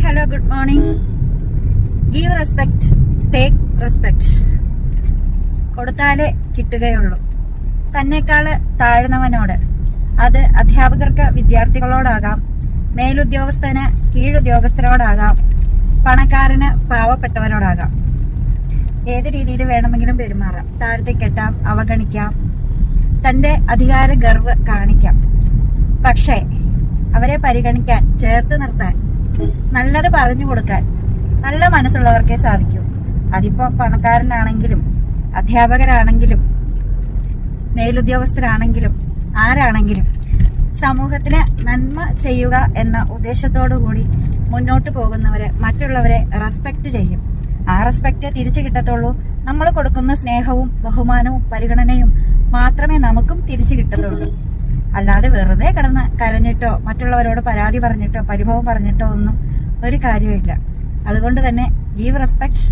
Hello, good morning. Give respect, take respect. കൊടുത്താലേ കിട്ടുകയുള്ളൂ. തന്നെക്കാള് താഴ്ന്നവനോട്, അത് അധ്യാപകർക്ക് വിദ്യാർത്ഥികളോടാകാം, മേലുദ്യോഗസ്ഥന് കീഴുദ്യോഗസ്ഥരോടാകാം, പണക്കാരന് പാവപ്പെട്ടവരോടാകാം. ഏത് രീതിയിൽ വേണമെങ്കിലും പെരുമാറാം. താഴ്ത്തിക്കെട്ടാം, അവഗണിക്കാം, തന്റെ അധികാര ഗർവ് കാണിക്കാം. പക്ഷേ അവരെ പരിഗണിക്കാൻ, ചേർത്ത് നിർത്താൻ, നല്ലത് പറഞ്ഞു കൊടുക്കാൻ നല്ല മനസ്സുള്ളവർക്കേ സാധിക്കൂ. അതിപ്പോ പണക്കാരനാണെങ്കിലും അധ്യാപകരാണെങ്കിലും മേലുദ്യോഗസ്ഥരാണെങ്കിലും ആരാണെങ്കിലും സമൂഹത്തിന് നന്മ ചെയ്യുക എന്ന ഉദ്ദേശത്തോടു കൂടി മുന്നോട്ട് പോകുന്നവരെ മറ്റുള്ളവരെ റെസ്പെക്ട് ചെയ്യും. ആ റെസ്പെക്ട് തിരിച്ചു കിട്ടത്തുള്ളൂ. നമ്മൾ കൊടുക്കുന്ന സ്നേഹവും ബഹുമാനവും പരിഗണനയും മാത്രമേ നമുക്കും തിരിച്ചു കിട്ടത്തുള്ളൂ. അല്ലാതെ വെറുതെ കിടന്ന് കരഞ്ഞിട്ടോ മറ്റുള്ളവരോട് പരാതി പറഞ്ഞിട്ടോ പരിഭവം പറഞ്ഞിട്ടോ ഒന്നും ഒരു കാര്യമില്ല. അതുകൊണ്ട് തന്നെ ഗീവ് റെസ്പെക്ട്,